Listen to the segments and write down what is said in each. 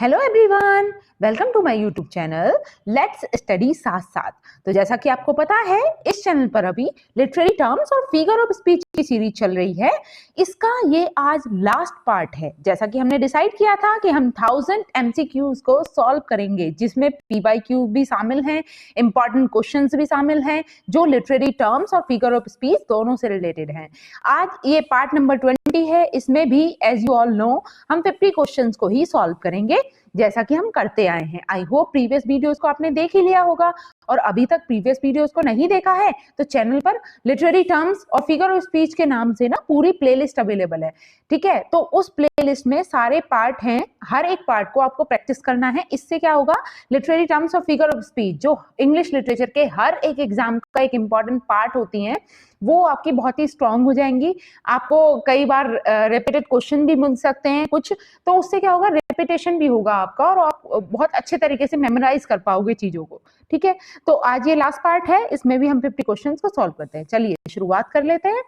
Hello everyone, welcome to my YouTube channel let's study साथ साथ। तो जैसा कि आपको पता है, इस चैनल पर अभी लिटरेरी टर्म्स और फिगर ऑफ स्पीच की सीरीज चल रही है। इसका ये आज लास्ट पार्ट है। जैसा कि हमने डिसाइड किया था कि हम 1000 MCQs को सॉल्व करेंगे, जिसमें PYQ भी शामिल हैं, इंपॉर्टेंट क्वेश्चंस भी शामिल हैं, जो लिटरेरी टर्म्स और फिगर ऑफ स्पीच दोनों से रिलेटेड हैं। आज ये पार्ट नंबर 20 है। इसमें भी एज यू ऑल नो हम 50 क्वेश्चंस को ही सॉल्व करेंगे, जैसा कि हम करते आए हैं। आई होप प्रीवियस वीडियोस को आपने देख ही लिया होगा, और अभी तक प्रीवियस वीडियोस को नहीं देखा है तो चैनल पर लिटरेरी टर्म्स और फिगर ऑफ स्पीच के नाम से ना पूरी प्लेलिस्ट अवेलेबल है। ठीक है, तो उस प्लेलिस्ट में सारे पार्ट हैं, हर एक पार्ट को आपको प्रैक्टिस करना है। इससे क्या होगा, लिटरेरी टर्म्स और फिगर ऑफ स्पीच जो इंग्लिश लिटरेचर के हर एक एग्जाम का एक इंपॉर्टेंट पार्ट होती हैं, वो आपकी बहुत ही स्ट्रांग हो जाएंगी। आपको कई बार रिपीटेड क्वेश्चन भी मिल सकते हैं कुछ, तो उससे क्या होगा, रेपिटेशन भी होगा आपका और आप बहुत अच्छे तरीके से मेमोराइज कर पाओगे चीजों को। ठीक है, तो आज ये लास्ट पार्ट है, इसमें भी हम 50 क्वेश्चंस को सॉल्व करते हैं। चलिए शुरुआत कर लेते हैं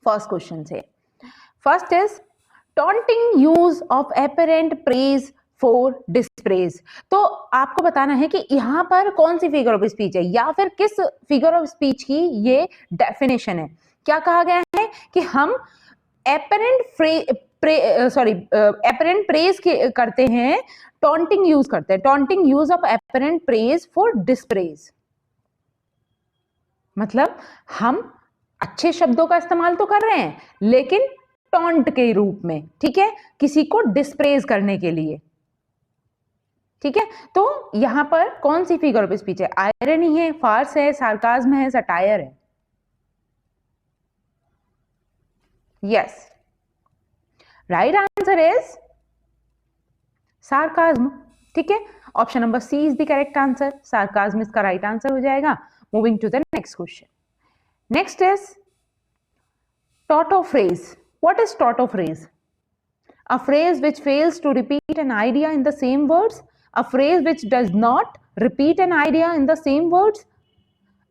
फर्स्ट क्वेश्चन से। First is taunting use of apparent praise for dispraise. तो आपको बताना है कि यहाँ पर कौन सी फिगर ऑफ स्पीच है या फिर किस फिगर ऑफ स्पीच की ये डेफिनेशन है। क्या कहा गया है कि हम एपरेंट प्रेज करते हैं, टॉन्टिंग यूज करते हैं। Taunting use of apparent praise for dispraise, मतलब हम अच्छे शब्दों का इस्तेमाल तो कर रहे हैं लेकिन टॉन्ट के रूप में, ठीक है, किसी को डिस्प्रेज करने के लिए। ठीक है, तो यहां पर कौन सी फिगर ऑफ स्पीच है? आयरनी है, फार्स है, सार्काज्म है, सटायर है? Yes, right answer is sarcasm. ठीक है, option number C is the correct answer. Sarcasm इसका राइट आंसर हो जाएगा। Moving to the next question. Next is tautophrase. What is tautophrase? A phrase which fails to repeat an idea in the same words. A phrase which does not repeat an idea in the same words.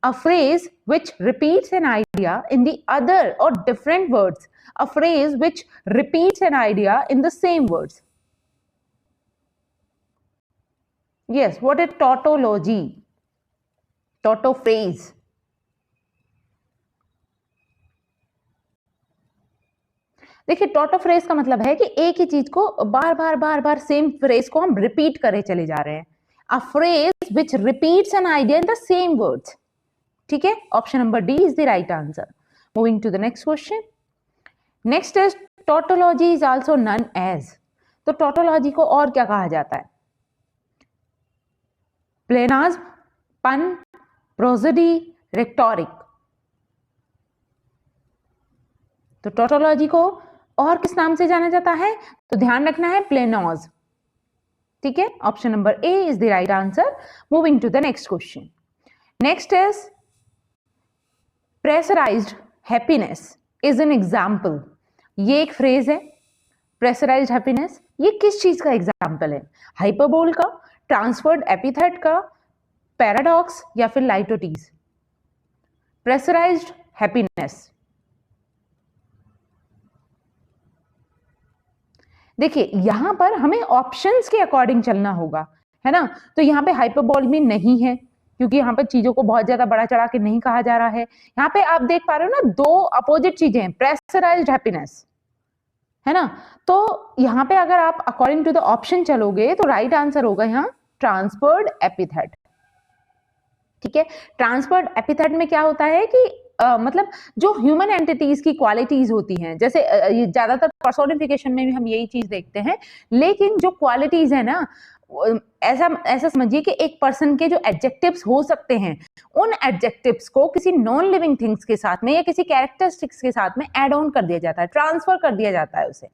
A phrase which repeats an idea in the other or different words. A phrase which repeats an idea in the same words. Yes, what is tautology? Tautophrase. देखिए, टॉटोफ्रेज का मतलब है कि एक ही चीज को बार बार same phrase को हम रिपीट करे चले जा रहे हैं। A phrase which repeats an idea in the same words. ठीक है, option number D is the right answer. Moving to the next question. Next is tautology is also known as. तो टॉटोलॉजी को और क्या कहा जाता है? प्लेनाज्म, पन, प्रोसोडी, रेक्टोरिक। तो टॉटोलॉजी को और किस नाम से जाना जाता है? तो ध्यान रखना है, प्लेनोज। ठीक है, option number A is the right answer. Moving to the next question. Next is pressurized happiness is an example. ये एक फ्रेज है, प्रेशराइज्ड हैप्पीनेस। ये किस चीज का एग्जाम्पल है? हाइपरबोल का, ट्रांसफर्ड एपिथेट का, पैराडॉक्स या फिर लाइटोटीज? Pressurised happiness. देखिए, यहां पर हमें ऑप्शंस के अकॉर्डिंग चलना होगा, है ना। तो यहाँ पे हाइपरबोल भी नहीं है, क्योंकि यहाँ पे चीजों को बहुत ज्यादा बड़ा चढ़ा के नहीं कहा जा रहा है। यहाँ पे आप देख पा रहे हो ना, दो अपोजिट चीजें हैं, प्रेशराइज्ड हैप्पीनेस, है ना। तो यहाँ पे अगर आप अकॉर्डिंग टू द ऑप्शन चलोगे तो राइट आंसर होगा यहाँ ट्रांसफर्ड एपिथेट। ठीक है, ट्रांसफर्ड एपिथेट में क्या होता है कि मतलब जो ह्यूमन एंटिटीज की क्वालिटीज होती हैं, जैसे ज्यादातर पर्सोनिफिकेशन में भी हम यही चीज देखते हैं, लेकिन जो क्वालिटीज है ना, ऐसा समझिए कि एक पर्सन के जो एडजेक्टिव्स हो सकते हैं, उन एडजेक्टिव्स को किसी नॉन लिविंग थिंग्स के साथ में या किसी कैरेक्टरिस्टिक्स के साथ में एड ऑन कर दिया जाता है, ट्रांसफर कर दिया जाता है उसे।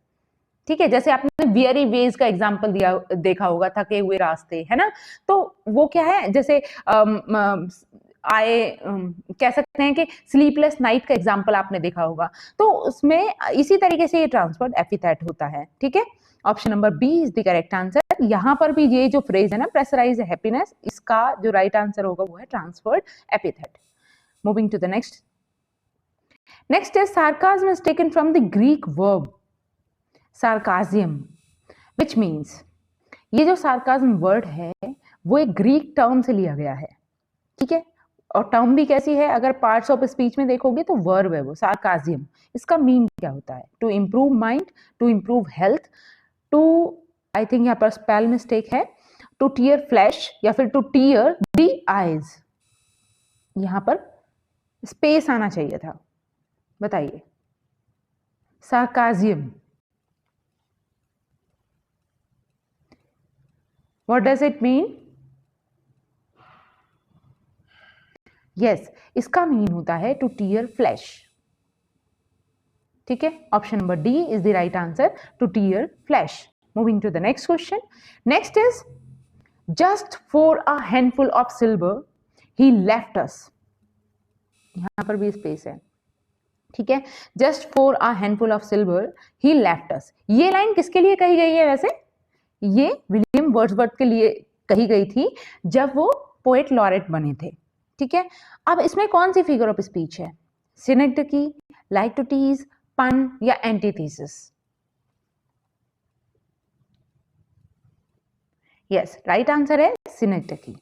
ठीक है, जैसे आपने वियरी वेज का एग्जांपल देखा होगा, थके हुए रास्ते, है ना। तो वो क्या है, जैसे कह सकते हैं कि स्लीपलेस नाइट का एग्जांपल आपने देखा होगा। तो उसमें इसी तरीके से ये ट्रांसफर्ड एपिथेट होता है। ठीक है, option number B is the correct answer. यहाँ पर भी ये जो फ्रेज है ना, प्रेशराइज हैप्पीनेस, इसका जो राइट आंसर होगा वो है transferred epithet. Moving to the next. Next is sarcasm is taken from the Greek verb sarcasm, which means ये जो सार्काज्म वर्ड है वो एक ग्रीक टर्म से लिया गया है, ठीक है, और टर्म भी कैसी है, अगर पार्ट्स ऑफ स्पीच में देखोगे तो वर्ब है वो सार्काज्म। इसका मीन क्या होता है, to improve mind, to improve health, to, I think यहाँ पर स्पेल मिस्टेक है, टू टीयर फ्लैश या फिर टू टीयर दी आईज, यहां पर स्पेस आना चाहिए था, बताइए। Sarcasm, what does it mean? Yes, इसका मीन होता है टू टीयर फ्लैश, ठीक है, option number D is the right answer, to tear flesh. Moving to the next question, next is just for a handful of silver he left us, यहां पर भी space है, ठीक है, just for a handful of silver he left us, ये line किसके लिए कही गई है वैसे? ये विलियम वर्ड्सवर्थ के लिए कही गई थी जब वो पोएट लॉरेट बने थे, ठीक है। अब इसमें कौन सी फिगर ऑफ स्पीच है, सिनेक्टकी, लाइटोटीज, पन या एंटीथेसिस? यस, राइट आंसर है सिनेक्टकी,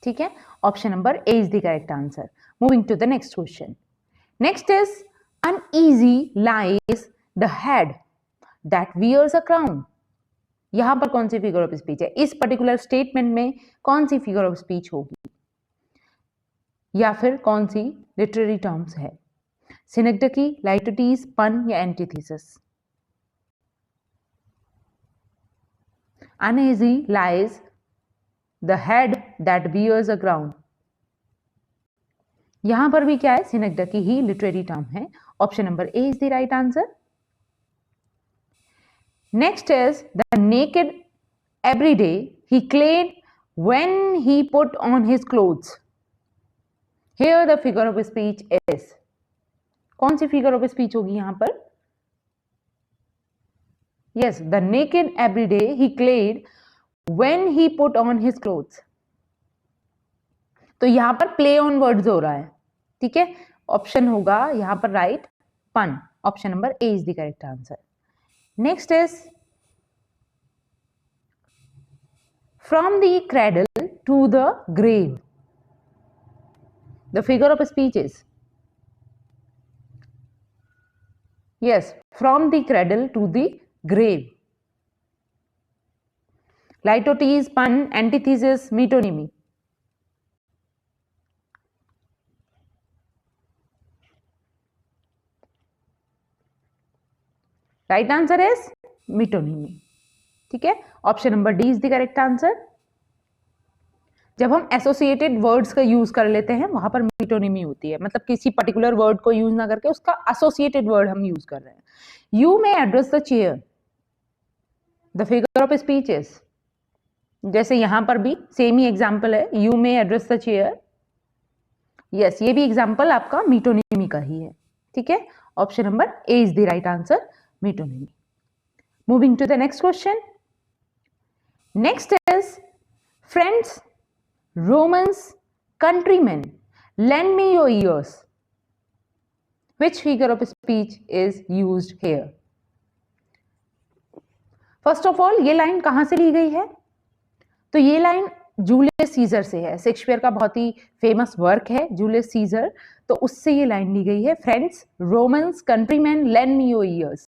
ठीक है, option number A is the correct answer. Moving to the next question, next is uneasy lies the head that wears a crown, यहां पर कौन सी फिगर ऑफ स्पीच है, इस पर्टिकुलर स्टेटमेंट में कौन सी फिगर ऑफ स्पीच होगी या फिर कौन सी लिटरेरी टर्म्स है, सिनेक्टकी, लाइटोटीज, पन या antithesis? uneasy lies the head that wears a crown, यहां पर भी क्या है, सिनेक्टकी ही लिटरेरी टर्म है, option number A is the right answer. Next is the naked every day he clad when he put on his clothes, here the figure of speech is, कौन सी फिगर ऑफ स्पीच होगी यहां पर? Yes, the naked every day he clad when he put on his clothes, तो यहां पर play on words हो रहा है, ठीक है, ऑप्शन होगा यहां पर right, pun, option number A is the correct answer. Next is from the cradle to the grave, the figure of speech is, yes, from the cradle to the grave, litotes, pun, antithesis, metonymy? Right answer is metonymy, ठीक है, option number D is the correct answer. जब हम associated words का use कर लेते हैं वहां पर मीटोनिमी होती है, मतलब किसी पर्टिकुलर वर्ड को यूज ना करके उसका एसोसिएटेड वर्ड हम यूज कर रहे हैं। You may address the chair, the figure of speech is, जैसे यहां पर भी सेम ही एग्जाम्पल है, you may address the chair, yes, ये भी एग्जाम्पल आपका मीटोनिमी का ही है, ठीक है, option number A is the right answer, metonymy. Moving to the next question, next is friends, Romans, countrymen, lend me your ears, which figure of speech is used here? First of all ये line कहां से ली गई है, तो ये line Julius Caesar से है, Shakespeare का बहुत ही फेमस वर्क है जूलियस सीजर, तो उससे ये लाइन ली गई है, friends, Romans, countrymen, lend me your ears,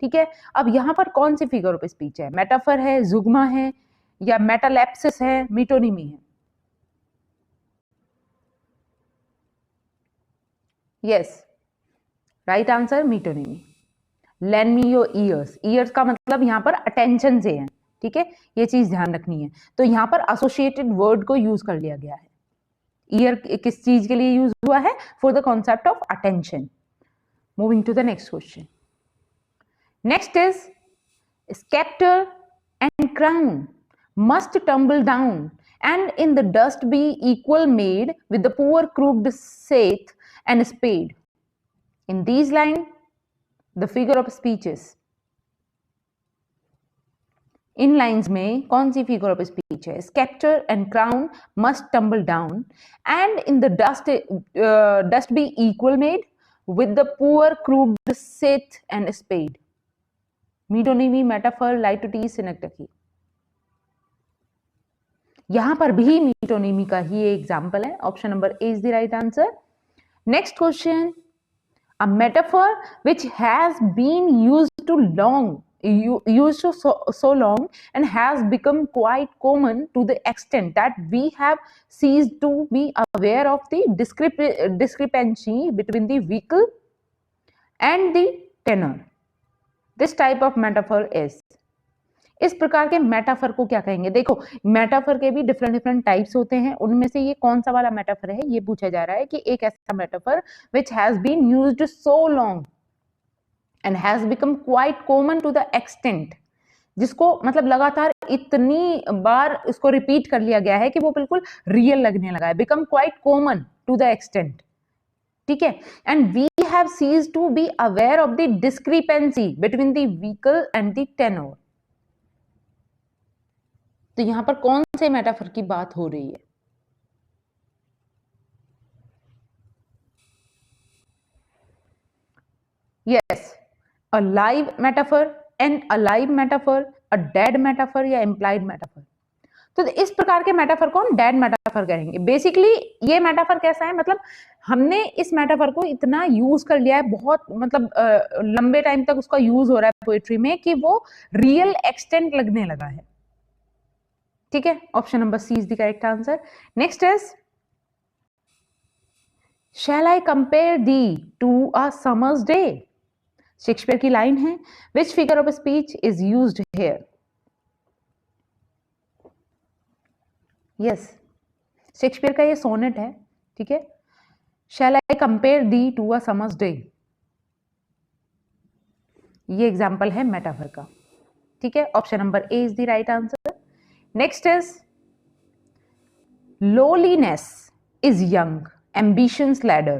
ठीक है। अब यहां पर कौन सी फिगर ऑफ स्पीच है, मेटाफर है, जुग्मा है या मेटालैप्सिस है, मीटोनिमी है? Yes, right answer metonymy, lend me your ears, ears का मतलब यहां पर अटेंशन से है, ठीक है, ये चीज ध्यान रखनी है, तो यहां पर एसोसिएटेड वर्ड को यूज कर लिया गया है। ईयर किस चीज के लिए यूज हुआ है, for the concept of attention. Moving to the next question, next is sceptre and crown must tumble down and in the dust be equal made with the poor crooked saith and spade. In these lines, the figure of speech is, इन lines में कौन सी figure of speech है, sceptre and crown must tumble down and in the dust be equal made with the poor crooked scythe and spade, metonymy, metaphor, litotes, synecdoche? यहां पर भी metonymy का ही एग्जाम्पल है। Option number A is the right answer. Next question, a metaphor which has been used to long used so long and has become quite common to the extent that we have ceased to be aware of the discrepancy between the vehicle and the tenor. This type of metaphor is, इस प्रकार के metaphor को क्या कहेंगे? देखो, metaphor के भी different types होते हैं, उनमें से ये कौन सा वाला मेटाफर है ये पूछा जा रहा है कि एक ऐसा metaphor which has been used so long and has become quite common to the extent, जिसको मतलब लगातार इतनी बार इसको रिपीट कर लिया गया है कि वो बिल्कुल रियल लगने लगा है। Become quite common to the extent, ठीक है। And we have ceased to be aware of the discrepancy between the vehicle and the tenor. तो यहां पर कौन से मेटाफर की बात हो रही है? Yes, a live metaphor, an alive metaphor, a dead metaphor या इम्प्लाइड मेटाफर। तो इस प्रकार के मेटाफर को हम डेड मेटाफर कहेंगे। बेसिकली ये मेटाफर कैसा है, मतलब हमने इस मेटाफर को इतना यूज कर लिया है, बहुत मतलब लंबे टाइम तक उसका यूज हो रहा है पोएट्री में कि वो रियल एक्सटेंट लगने लगा है, ठीक है। Option number C is the correct answer. Next is, shall I compare thee to a summer's day. Shakespeare की लाइन है, which figure of speech is used here? Yes, Shakespeare का ये सोनेट है, ठीक है। Shall I compare thee to a summer's day, ये example है metaphor का, ठीक है। Option number A is the right answer. Next is, lowliness is young, ambition's ladder.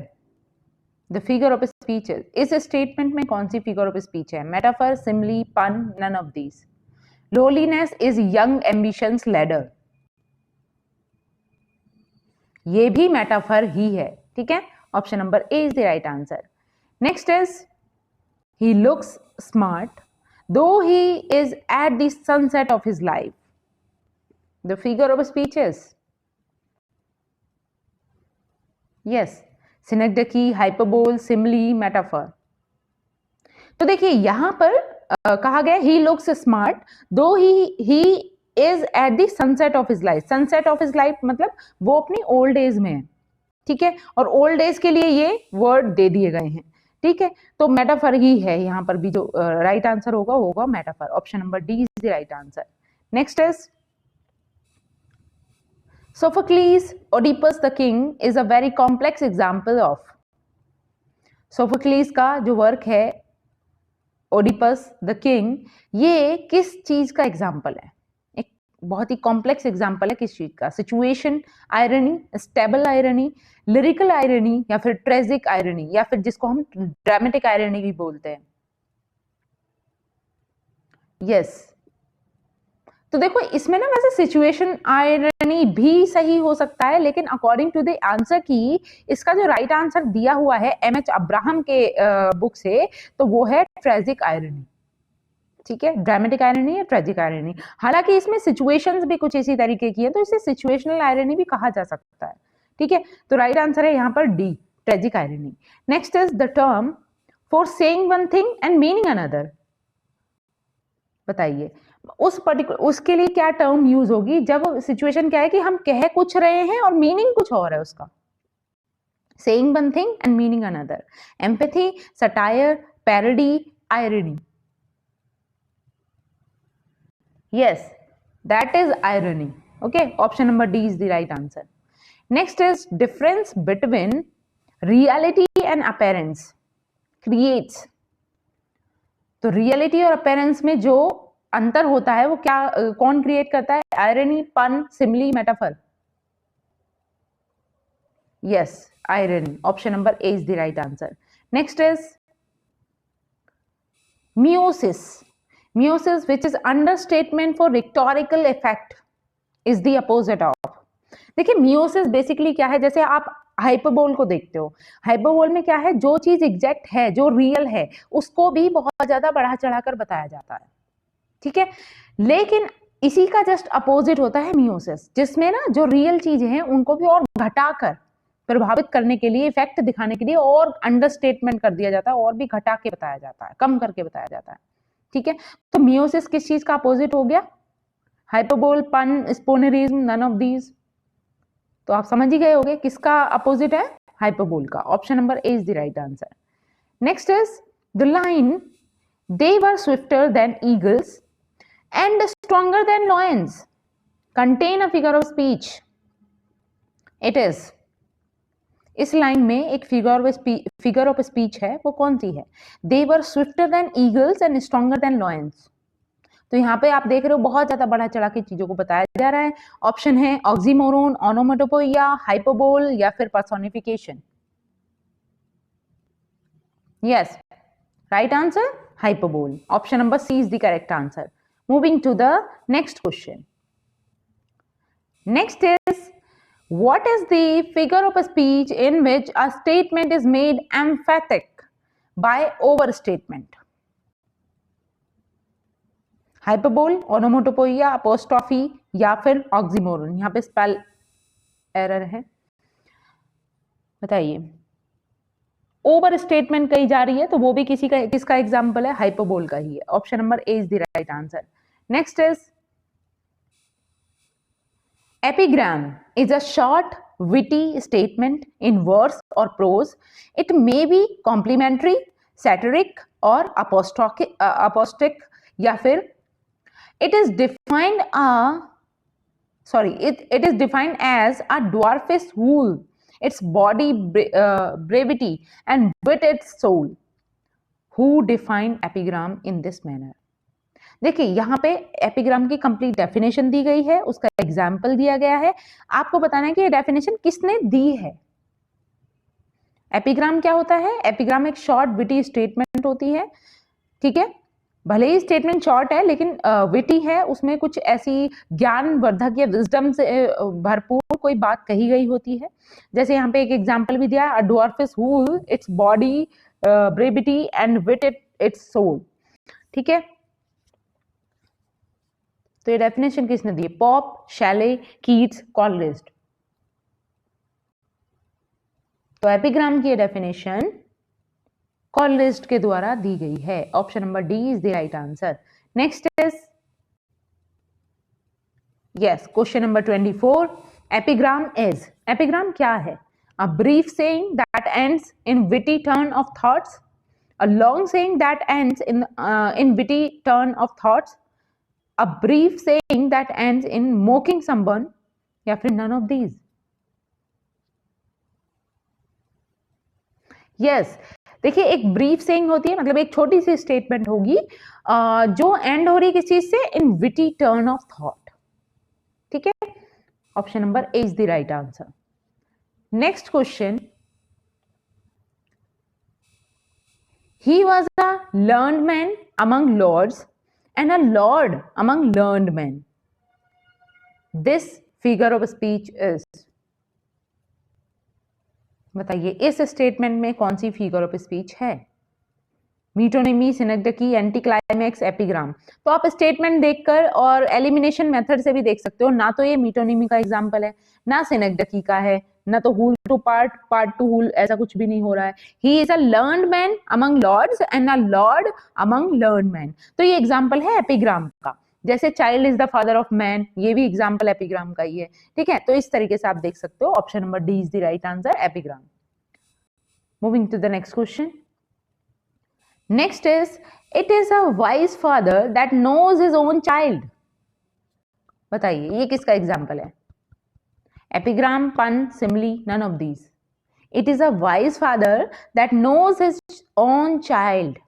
The figure of speech is, इस स्टेटमेंट में कौन सी फिगर ऑफ स्पीच है? Metaphor, simile, pun, none of these. lowliness is young ambition's ladder, ये भी metaphor ही है, ठीक है। Option number A is the right answer. Next is, he looks smart though he is at the sunset of his life. The figure of speech is, yes, synecdoche, hyperbole, simile, metaphor. तो देखिए यहां पर कहा गया he looks smart दो he is at the sunset of his life. Sunset of his life मतलब वो अपनी ओल्ड एज में है, ठीक है, और ओल्ड एज के लिए ये वर्ड दे दिए गए हैं, ठीक है। तो मेटाफर ही है यहां पर भी, जो राइट आंसर होगा metaphor. Option number D is the right answer. Next is, Sophocles, Oedipus the King is a very complex example of। Sophocles का जो वर्क है Oedipus the King, ये किस चीज का एग्जाम्पल है? एक बहुत ही कॉम्प्लेक्स एग्जाम्पल है किस चीज का? Situation irony, stable irony, lyrical irony या फिर ट्रेजिक आयरनी, या फिर जिसको हम ड्रामेटिक आयरनी भी बोलते हैं। यस, तो देखो इसमें ना वैसे सिचुएशन आयरनी भी सही हो सकता है, लेकिन अकॉर्डिंग टू द आंसर की इसका जो राइट आंसर दिया हुआ है एमएच अब्राहम के बुक से, तो वो है ट्रेजिक आयरनी, ठीक है। ड्रामेटिक आयरनी या ट्रेजिक आयरनी। हालांकि इसमें सिचुएशंस भी कुछ इसी तरीके की है, तो इसे सिचुएशनल आयरनी भी कहा जा सकता है, ठीक है। तो राइट आंसर है यहाँ पर D, tragic irony. Next is the term for saying one thing and meaning another. बताइए उसके लिए क्या टर्म यूज होगी जब सिचुएशन क्या है कि हम कह कुछ रहे हैं और मीनिंग कुछ और है उसका? Saying one thing and meaning another. Empathy, satire, parody, irony. Yes, that is irony, okay. Option number D is the right answer. Next is, difference between reality and appearance creates. तो reality और appearance में जो अंतर होता है वो क्या कौन क्रिएट करता है? Irony, pun, simile, metaphor. Yes, irony. Option number A is the right answer. Next is meiosis. Meiosis which is understatement for rhetorical effect is the opposite of. देखिए मियोसिस बेसिकली क्या है, जैसे आप हाइपरबोल को देखते हो, हाइपरबोल में क्या है, जो चीज एग्जैक्ट है, जो रियल है, उसको भी बहुत ज्यादा बढ़ा चढ़ाकर बताया जाता है, ठीक है। लेकिन इसी का जस्ट अपोजिट होता है मियोसिस, जिसमें ना जो रियल चीजें हैं उनको भी और घटाकर प्रभावित करने के लिए, इफेक्ट दिखाने के लिए और अंडरस्टेटमेंट कर दिया जाता है, और भी घटा के बताया जाता है, कम करके बताया जाता है। ठीक है, तो मियोसिस किस चीज का अपोजिट हो गया? हाइपरबोल, पन, स्पोनेरिज्म, नन ऑफ दीज। तो आप समझ ही गए होंगे किसका अपोजिट है? हाइपरबोल का। Option number A is the right answer. Next is the line, they were swifter than eagles and stronger than lions, contain a figure of speech. It is, इस line में एक फिगर ऑफ स्पीच है, वो कौन सी है? They were swifter than eagles and stronger than lions. तो यहाँ पे आप देख रहे हो बहुत ज्यादा बढ़ा चढ़ा के चीजों को बताया जा रहा है। ऑप्शन है ऑक्सीमोरोन, ओनोमेटोपोइया, हाइपरबोल या फिर personification. Yes, right answer, hyperbole. Option number C is the correct answer. Moving to the next question. Next is, what is the figure of a speech in which a statement is made emphatic by overstatement? Hyperbole, onomatopoeia, apostrophe या फिर oxymoron? यहाँ पे spell error है, बताइए। Over statement कही जा रही है, तो वो भी किसका एग्जाम्पल है? हाइपरबोल का ही है। Option number A is the right answer. Next is, epigram is a short witty statement in verse और prose. It may be complimentary, satiric और अपोस्टिक या फिर it is defined it is defined as a dwarfish whole, its body brevity and with its soul. Who defined epigram in this manner? देखिए यहाँ पे epigram की complete definition दी गई है, उसका एग्जाम्पल दिया गया है। आपको बताना है कि ये डेफिनेशन किसने दी है। एपिग्राम क्या होता है? एपिग्राम एक शॉर्ट विटी स्टेटमेंट होती है, ठीक है। भले ही स्टेटमेंट शॉर्ट है लेकिन विटी है, उसमें कुछ ऐसी ज्ञानवर्धक या विजडम से भरपूर कोई बात कही गई होती है। जैसे यहाँ पे एक एग्जांपल भी दिया है, a dwarfish whole, its body brevity and wit its soul. ठीक है, तो ये डेफिनेशन किसने दी है? Pope, Shelley, Keats, Coleridge. तो एपिग्राम की डेफिनेशन कॉलरिज के द्वारा दी गई है। Option number D is the right answer. Next is, yes, question number 24। Epigram is, epigram क्या है? A brief saying that ends in witty turn of thoughts, a long saying that ends in witty turn of thoughts, a brief saying that ends in mocking someone या फिर none of these. Yes, देखिए एक brief saying होती है, मतलब एक छोटी सी statement होगी जो एंड हो रही किस चीज से? In witty turn of thought. ठीक है, option number A is the right answer. Next question, he was a learned man among lords and a lord among learned man. This figure of speech is, बताइए इस statement में कौन सी figure of speech है? मीटोनिमी, सिनेक्डकी, anti climax, epigram. तो आप statement देखकर और एलिमिनेशन मेथड से भी देख सकते हो। ना तो ये मीटोनिमी का एग्जांपल है, ना सिनेक्डकी का है, ना तो whole to part, part to whole, ऐसा कुछ भी नहीं हो रहा है। He is a learned man among lords and a lord among learned man. तो ये एग्जाम्पल है एपिग्राम का। जैसे child is the father of man, ये भी एग्जाम्पल एपिग्राम का ही है। ठीक है, तो इस तरीके से आप देख सकते हो। Option number D is the right answer, epigram. Moving to the next question. Next is, it is a wise father that knows his own child. बताइए ये किसका एग्जाम्पल है? एपिग्राम, पन, Simli, none of these. It is a wise father that knows his own child.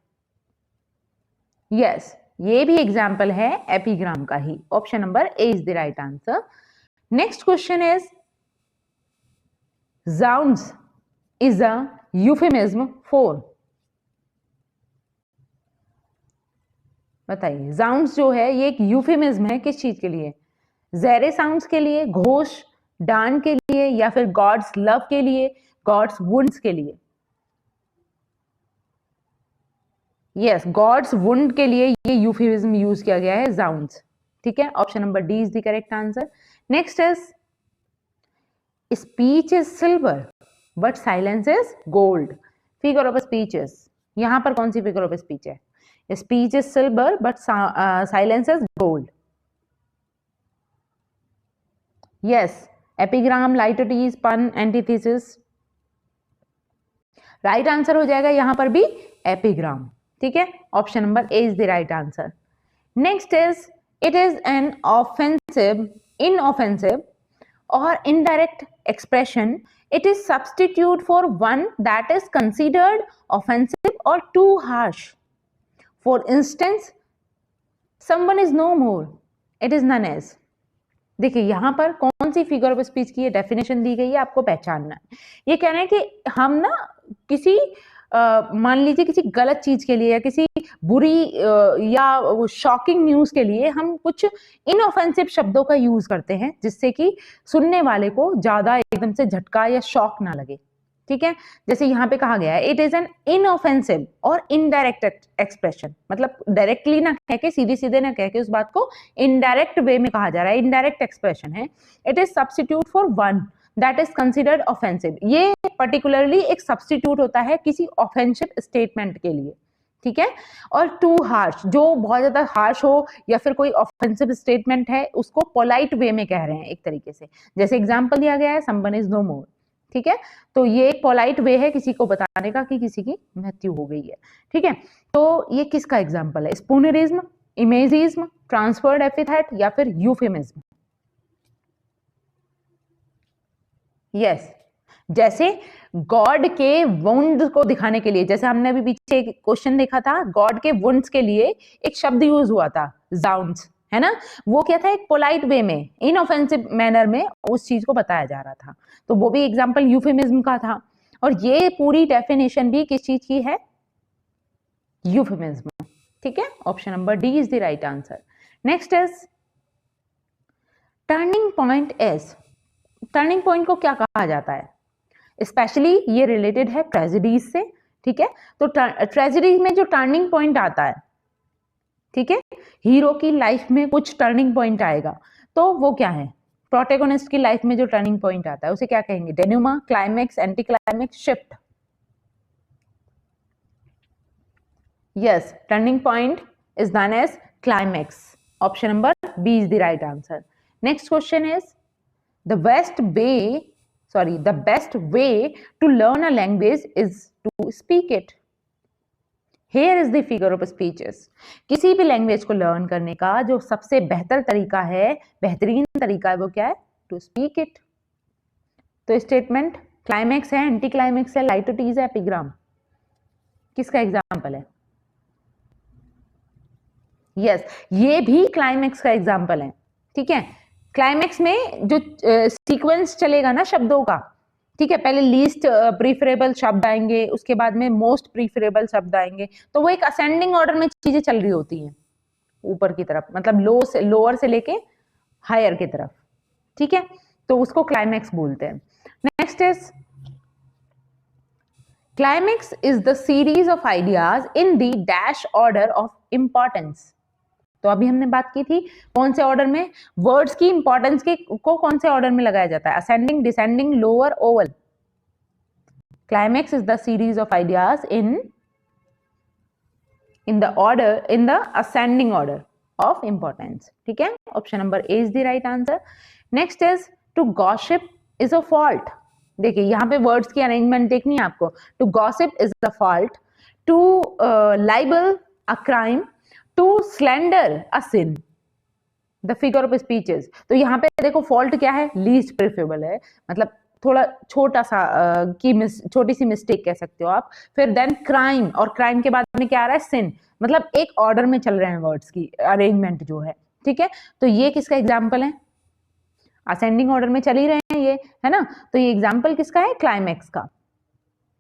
Yes, ये भी example है epigram का ही। Option number A is the right answer. Next question is, zounds is a euphemism for, बताइए zounds जो है ये एक यूफेमिज्म है किस चीज के लिए? ज़ेरे साउंड्स के लिए, घोष, डान के लिए या फिर गॉड्स लव के लिए, गॉड्स वुंड्स के लिए? यस, गॉड्स वुंड के लिए ये यूफेमिज्म यूज किया गया है साउंड्स। ठीक है, option number D is the correct answer. Next is speech is silver but silence is gold. Figure of speech is, यहां पर कौन सी फिगर ऑफ स्पीच है? Speech is silver but silence is gold. Yes, epigram, litotes, pun, antithesis. Right answer हो जाएगा यहां पर भी एपिग्राम। ठीक है, option number A is the right answer. Next is it is an offensive, inoffensive or indirect expression. It is substitute for one that is considered offensive or too harsh. For instance, someone is no more, it is none as. देखिए यहाँ पर कौन सी figure of speech की definition दी गई है, आपको पहचानना है। ये कहना है कि हम ना किसी मान लीजिए किसी गलत चीज के लिए या किसी बुरी या शॉकिंग न्यूज के लिए हम कुछ इनऑफेंसिव शब्दों का यूज करते हैं जिससे कि सुनने वाले को ज्यादा एकदम से झटका या शॉक ना लगे। ठीक है, जैसे यहाँ पे कहा गया है इट इज एन इनऑफेंसिव और इनडायरेक्ट एक्सप्रेशन, मतलब डायरेक्टली ना कह के, सीधे सीधे ना कह के, उस बात को इनडायरेक्ट वे में कहा जा रहा है, इनडायरेक्ट एक्सप्रेशन है। It is substitute for one that is considered offensive. ये पर्टिकुलरली एक सब्स्टिट्यूट होता है किसी ऑफेंसिव स्टेटमेंट के लिए। ठीक है, और टू हार्श, जो बहुत ज्यादा हार्श हो या फिर कोई ऑफेंसिव स्टेटमेंट है उसको पोलाइट वे में कह रहे हैं एक तरीके से। जैसे एग्जांपल दिया गया है समवन इज नो मोर। ठीक है, तो ये एक पोलाइट वे है किसी को बताने का कि किसी की मृत्यु हो गई है। ठीक है, तो ये किसका एग्जांपल है? स्पूनरिज्म, इमेजिज्म, ट्रांसफर्ड एपिथेट या फिर यूफेमिज्म। यस, जैसे गॉड के वुंड को दिखाने के लिए, जैसे हमने अभी पीछे एक क्वेश्चन देखा था, गॉड के वुंड्स के लिए एक शब्द यूज हुआ था जाउंड्स, है ना, वो क्या था? एक पोलाइट वे में, इनऑफेंसिव मैनर में उस चीज को बताया जा रहा था, तो वो भी एग्जांपल यूफेमिज्म का था। और ये पूरी डेफिनेशन भी किस चीज की है? यूफेमिज्म। ठीक है, option number D is the right answer. Next is turning point is, turning point को क्या कहा जाता है? स्पेशली ये रिलेटेड है ट्रेजेडीज से। ठीक है, तो ट्रेजेडी में जो टर्निंग पॉइंट आता है, ठीक है, हीरो की लाइफ में कुछ टर्निंग पॉइंट आएगा, तो वो क्या है? प्रोटैगनिस्ट की लाइफ में जो टर्निंग पॉइंट आता है उसे क्या कहेंगे? Denouement, climax, anticlimax, shift. Yes, turning point is known as climax. Option number B is the right answer. Next question is the best way to learn a language is to speak it. Here is the figure of speeches. किसी भी language को learn करने का जो सबसे बेहतर तरीका है, बेहतरीन तरीका है, वो क्या है? To speak it. तो स्टेटमेंट क्लाइमेक्स है, एंटी क्लाइमेक्स है, लाइटोटीज है, एपिग्राम, किसका एग्जाम्पल है? यस, ये भी क्लाइमेक्स का एग्जाम्पल है। ठीक है, क्लाइमेक्स में जो सीक्वेंस चलेगा ना शब्दों का, ठीक है, पहले लीस्ट प्रीफरेबल शब्द आएंगे, उसके बाद में मोस्ट प्रीफरेबल शब्द आएंगे, तो वो एक असेंडिंग ऑर्डर में चीजें चल रही होती हैं ऊपर की तरफ, मतलब लोअर से लेके हायर की तरफ। ठीक है, तो उसको क्लाइमेक्स बोलते हैं। Next is climax is the series of ideas in the dash order of importance. तो अभी हमने बात की थी कौन से ऑर्डर में? वर्ड्स की इंपॉर्टेंस के को कौन से ऑर्डर में लगाया जाता है? Ascending, descending, lower, oval. Climax is the series of ideas in the ascending order of importance. ठीक है, option number A is the right answer. Next is to gossip is a fault. देखिए यहाँ पे words की arrangement देखनी है आपको। To gossip is a fault, to libel a crime, to slander a sin. The figure of speeches, तो यहाँ पे देखो फॉल्ट क्या है? लीस्ट प्रेफरेबल है, मतलब थोड़ा छोटा सा छोटी सी मिस्टेक कह सकते हो आप। फिर देन क्राइम, और क्राइम के बाद में क्या आ रहा है? सिन, मतलब एक ऑर्डर में चल रहे हैं वर्ड्स की अरेंजमेंट जो है। ठीक है, तो ये किसका एग्जाम्पल है? असेंडिंग ऑर्डर में चल ही रहे हैं ये, है ना, तो ये एग्जाम्पल किसका है? क्लाइमेक्स का।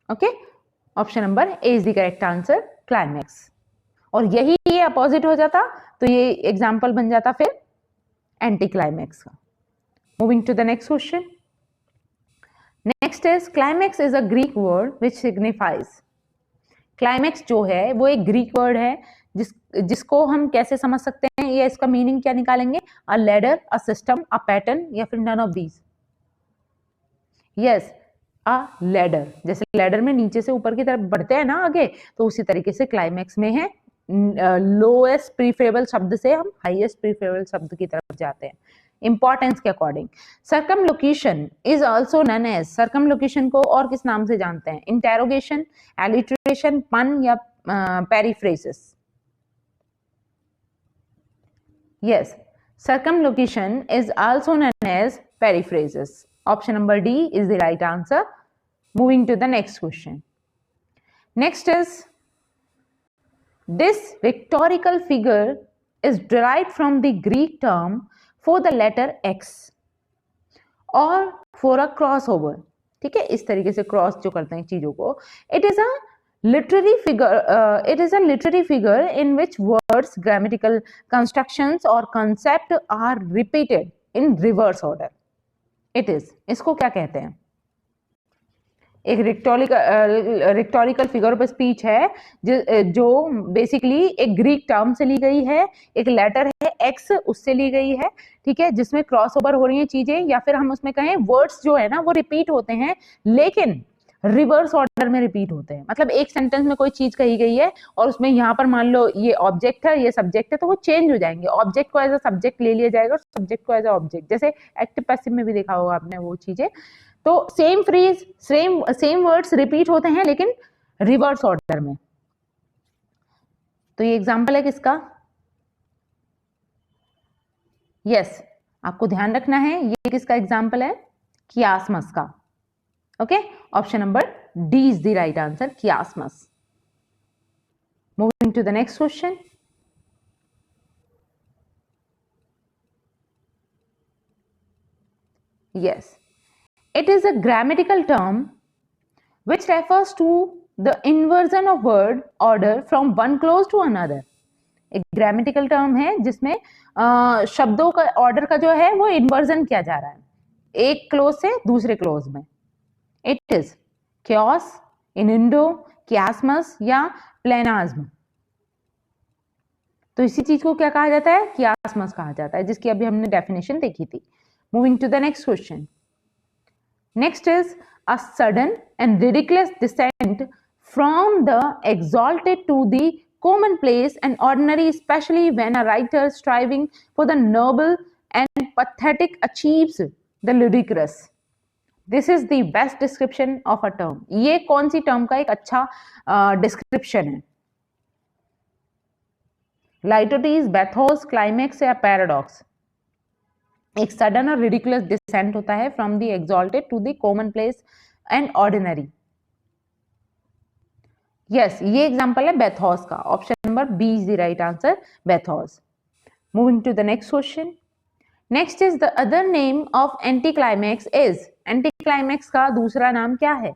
Okay, option number A is the correct answer, climax. और यही ये अपोजिट हो जाता तो ये एग्जाम्पल बन जाता फिर एंटी क्लाइमेक्स का। Moving to the next question. Next is climax is a Greek word which signifies. Climax जो है वो एक ग्रीक वर्ड है जिसको हम कैसे समझ सकते हैं? या इसका मीनिंग क्या निकालेंगे? A ladder, a system, a pattern या फिर none of these? Yes, a ladder. जैसे लैडर में नीचे से ऊपर की तरफ बढ़ते हैं ना आगे, तो उसी तरीके से क्लाइमैक्स में है लोएस्ट प्रीफरेबल शब्द से हम हाईएस्ट प्रीफरेबल शब्द की तरफ जाते हैं इंपॉर्टेंस के according. Circumlocution is also known as, circumlocution को और किस नाम से जानते हैं? इंटेरोगेशन, एलिट्रेशन, पन या periphrasis? Yes, circumlocution is also known as periphrasis. Option number D is the right answer. Moving to the next question. Next is, this rhetorical figure is derived from the Greek term for the letter X or for a crossover. ठीक है, इस तरीके से cross जो करते हैं चीजों को. It is a literary figure in which words, grammatical constructions or concept are repeated in reverse order. It is, इसको क्या कहते हैं? एक रिक्टोरिकल फिगर ऑफ स्पीच है जो बेसिकली एक ग्रीक टर्म से ली गई है, एक लेटर है एक्स उससे ली गई है, ठीक है, जिसमें क्रॉस ओवर हो रही है चीजें, या फिर हम उसमें कहें वर्ड्स जो है ना वो रिपीट होते हैं लेकिन रिवर्स ऑर्डर में रिपीट होते हैं। मतलब एक सेंटेंस में कोई चीज कही गई है और उसमें यहाँ पर मान लो ये ऑब्जेक्ट है, ये सब्जेक्ट है, तो वो चेंज हो जाएंगे। ऑब्जेक्ट को एज अ सब्जेक्ट ले लिया जाएगा और सब्जेक्ट को एज अ ऑब्जेक्ट, जैसे एक्टिव पैसिव में भी देखा होगा आपने वो चीजें। तो same phrase, same words repeat होते हैं लेकिन रिवर्स ऑर्डर में। तो ये एग्जांपल है किसका? यस, आपको ध्यान रखना है ये किसका एग्जांपल है? कियासमस का। Okay, option number D is the right answer, chiasmus. Moving to the next question. Yes, it is a grammatical term which refers to the inversion of word order from one clause to another. एक grammatical term है जिसमें शब्दों का order का जो है वो inversion किया जा रहा है एक क्लोज से दूसरे क्लोज में। इट इज क्योस, इनिंडो, कियासमस या प्लेनाज्म। तो इसी चीज को क्या कहा जाता है? कियासमस कहा जाता है, जिसकी अभी हमने डेफिनेशन देखी थी। Moving to the next question. Next is a sudden and ridiculous descent from the exalted to the commonplace and ordinary, especially when a writer striving for the noble and pathetic achieves the ludicrous. This is the best description of a term. ये कौन सी term का एक अच्छा description है? Litotes, bathos, climax या paradox? एक sudden और ridiculous descent होता है from the exalted to the commonplace and ordinary. Yes, ये एग्जांपल है बैथोस का। Option number B is the right answer, bathos. Moving to the next question. Next is the other name of anticlimax is, anti climax का दूसरा नाम क्या है?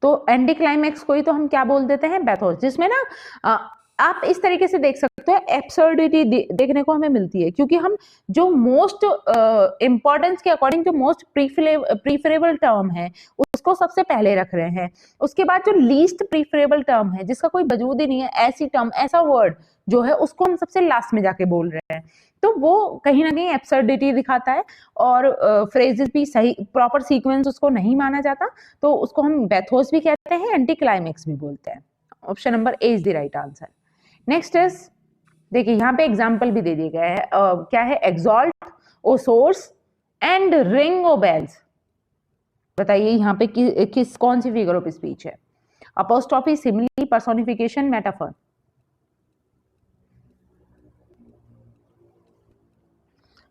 तो anti climax को ही तो हम क्या बोल देते हैं? बैथोस। जिसमें ना आप इस तरीके से देख सकते हो, एब्सर्डिटी देखने को हमें मिलती है, क्योंकि हम जो मोस्ट इंपॉर्टेंस के अकॉर्डिंग जो मोस्ट प्रीफरेबल टर्म है उसको सबसे पहले रख रहे हैं। उसके बाद जो लीस्ट प्रीफरेबल टर्म है जिसका कोई वजूद ही नहीं है, ऐसी टर्म, ऐसा वर्ड जो है उसको हम सबसे लास्ट में जाके बोल रहे हैं। तो वो कहीं ना कहीं एब्सर्डिटी दिखाता है और फ्रेजेस भी सही प्रॉपर सीक्वेंस उसको नहीं माना जाता, तो उसको हम बैथोस भी कहते हैं, एंटी क्लाइमैक्स भी बोलते हैं। Option number A is the right answer. Next is, देखिए यहाँ पे एग्जाम्पल भी दे दिया गया है। क्या है? Exult, O shores and ring O bells. बताइए यहाँ पे किस कौन सी फिगर ऑफ स्पीच है? Apostrophe, simile, personification, metaphor?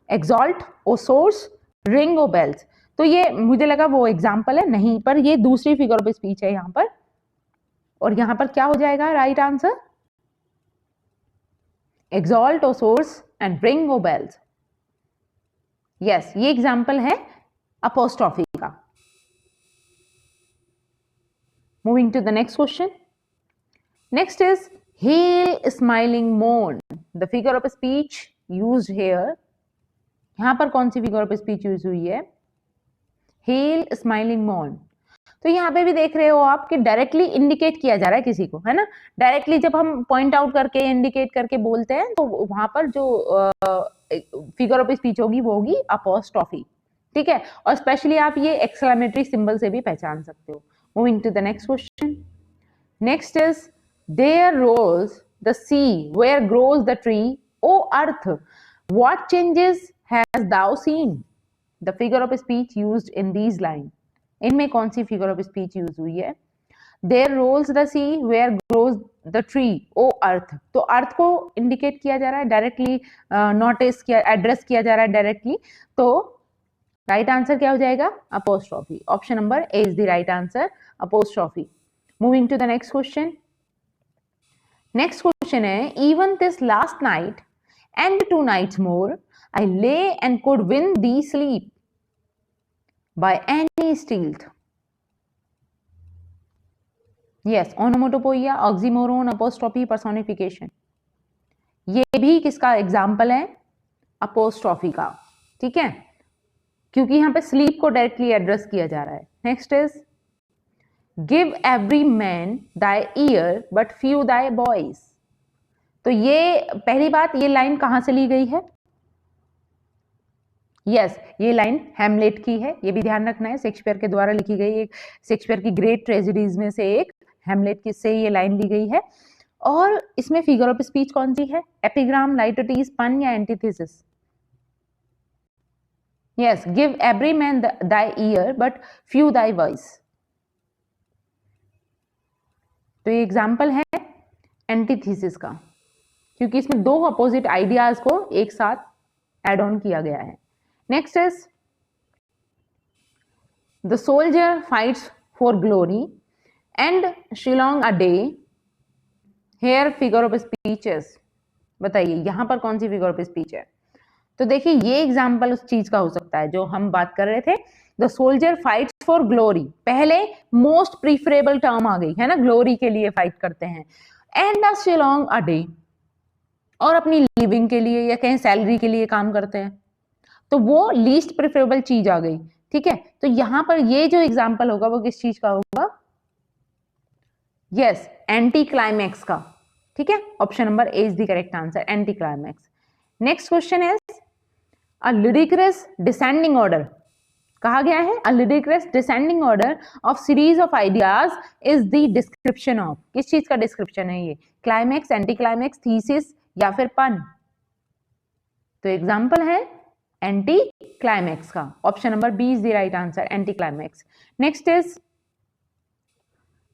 Exult, O shores, ring O bells. तो ये मुझे लगा वो एग्जाम्पल है, नहीं, पर ये दूसरी फिगर ऑफ स्पीच है यहाँ पर। और यहाँ पर क्या हो जाएगा right answer? exalt, source and ring o bells. Yes, ये एग्जाम्पल है apostrophe का। Moving to the next question. Next is hail, smiling, mourn. The figure of speech used here. यहाँ पर कौन सी figure of speech यूज हुई है? hail, smiling, mourn. तो यहाँ पे भी देख रहे हो आप कि डायरेक्टली इंडिकेट किया जा रहा है किसी को, है ना। डायरेक्टली जब हम पॉइंट आउट करके इंडिकेट करके बोलते हैं तो वहां पर जो फिगर ऑफ स्पीच होगी वो होगी अपोस्ट्रोफी, ठीक है। और स्पेशली आप ये एक्सक्लेमेटरी सिंबल से भी पहचान सकते हो। Moving to the next question. Next is there rolls the sea where grows the tree O earth what changes has thou seen. The figure of speech used in these line, इनमें कौन सी figure of speech use हुई है। There rolls the sea where grows the tree O earth, तो earth को indicate किया जा रहा है डायरेक्टली, नोटिस किया, एड्रेस किया जा रहा है डायरेक्टली, तो राइट आंसर क्या हो जाएगा, apostrophe. Option number A is the right answer, apostrophe. Moving to the next question. Next question है even this last night and 2 nights more I lay and could win thee sleep by any stealth. Yes, onomatopoeia, oxymoron, apostrophe, personification. ये भी किसका example है, apostrophe का, ठीक है, क्योंकि यहाँ पे स्लीप को डायरेक्टली एड्रेस किया जा रहा है। Next is give every man thy year but few Dai boys. तो ये पहली बात, ये लाइन कहां से ली गई है। यस, ये लाइन हैमलेट की है, ये भी ध्यान रखना है, शेक्सपियर के द्वारा लिखी गई एक, शेक्सपियर की ग्रेट ट्रेजेडीज में से एक हैमलेट की से ये लाइन ली गई है। और इसमें फिगर ऑफ स्पीच कौन सी है, एपिग्राम, लाइटोटीज, पन या antithesis. Yes, give every man thy year but few thy voice, तो ये एग्जाम्पल है एंटीथेसिस का, क्योंकि इसमें दो अपोजिट आइडियाज को एक साथ एड ऑन किया गया है। Next is the soldier fights for glory and shilling a day, here figure of speech is. बताइए यहां पर कौन सी फिगर ऑफ स्पीच है। तो देखिए ये एग्जाम्पल उस चीज का हो सकता है जो हम बात कर रहे थे, the soldier fights for glory, पहले मोस्ट प्रीफरेबल टर्म आ गई है ना, ग्लोरी के लिए फाइट करते हैं, and a Shillong a day, और अपनी लिविंग के लिए या कहीं सैलरी के लिए काम करते हैं, तो वो लीस्ट प्रेफरेबल चीज आ गई, ठीक है। तो यहां पर ये जो एग्जाम्पल होगा वो किस चीज का होगा, यस, एंटी क्लाइमैक्स का, ठीक है। Option number A is the correct answer, anti climax. Next question is a ludicrous descending order, कहा गया है अ ludicrous descending order of series of ideas is the description of, किस चीज का डिस्क्रिप्शन है ये, क्लाइमैक्स, एंटी क्लाइमैक्स, थीसिस या फिर पन। तो एग्जाम्पल है एंटी क्लाइमैक्स का, option number B is the right answer, anti climax. Next is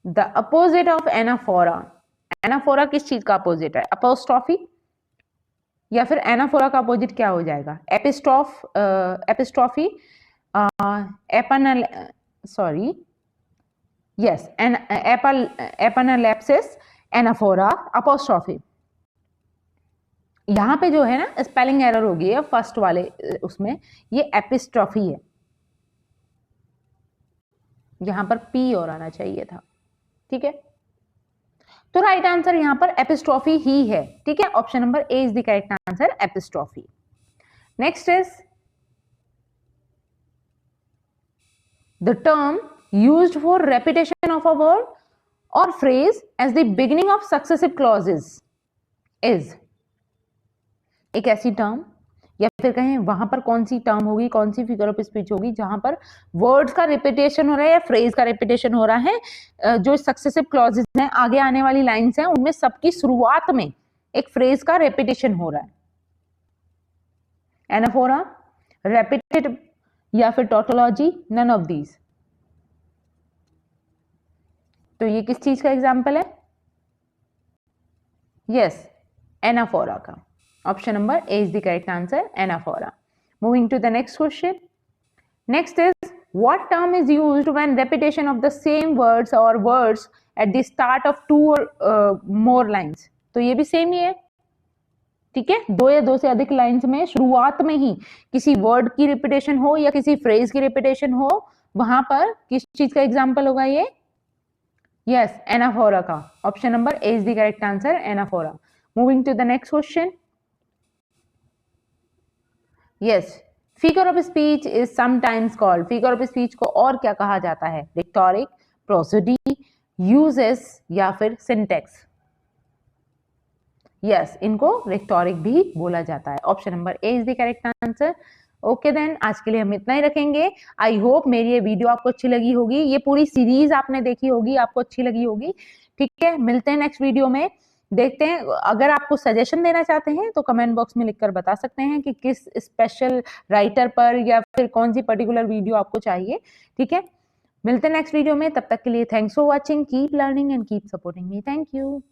the opposite of anaphora, anaphora किस चीज का अपोजिट है, अपोस्ट्रोफी, या फिर एनाफोरा का अपोजिट क्या हो जाएगा, एपिस्ट्रोफी, एपनल, sorry, yes, epanalepsis, anaphora, apostrophe. यहां पे जो है ना स्पेलिंग एरर हो गई है फर्स्ट वाले उसमें, ये एपिस्ट्रोफी है, यहां पर पी और आना चाहिए था, ठीक है। तो राइट आंसर यहां पर एपिस्ट्रोफी ही है, ठीक है। Option number A is the correct answer, epistrophe. Next is the term used for repetition of a word और phrase as the beginning of successive clauses is, एक ऐसी टर्म या फिर कहें वहां पर कौन सी टर्म होगी, कौन सी फिगर ऑफ स्पीच होगी जहां पर वर्ड्स का रिपीटेशन हो रहा है या फ्रेज का रिपीटेशन हो रहा है, जो सक्सेसिव क्लॉजेस हैं, आगे आने वाली लाइंस हैं, उनमें सबकी शुरुआत में एक फ्रेज का रिपीटेशन हो रहा है। एनाफोरा, रेपिटेटिव या फिर टोटोलॉजी, नन ऑफ दीज। तो ये किस चीज का एग्जाम्पल है, यस, एनाफोरा का। Option number A is the correct answer, anaphora. Moving to the next question. Next is what term is used when repetition of the same words or words at the start of 2 or more lines. तो ये भी same ही है, ठीक है। 2 या 2 से अधिक lines में शुरुआत में ही किसी वर्ड की रिपीटेशन हो या किसी फ्रेज की रिपीटेशन हो, वहां पर किस चीज का एग्जाम्पल होगा ये, यस, एनाफोरा का। Option number A is the correct answer, anaphora. Moving to the next question. Yes, figure of speech is sometimes called, figure of speech को और क्या कहा जाता है, रिटोरिक, प्रोसोडी, यूजेस या फिर सिंटेक्स? यस, इनको रिटोरिक भी बोला जाता है। Option number A is the correct answer. Okay then, आज के लिए हम इतना ही रखेंगे। आई होप मेरी ये वीडियो आपको अच्छी लगी होगी, ये पूरी सीरीज आपने देखी होगी, आपको अच्छी लगी होगी। ठीक है, मिलते हैं नेक्स्ट वीडियो में। देखते हैं, अगर आपको सजेशन देना चाहते हैं तो कमेंट बॉक्स में लिखकर बता सकते हैं कि किस स्पेशल राइटर पर या फिर कौन सी पर्टिकुलर वीडियो आपको चाहिए। ठीक है, मिलते हैं नेक्स्ट वीडियो में। तब तक के लिए thanks for watching, keep learning and keep supporting me. Thank you.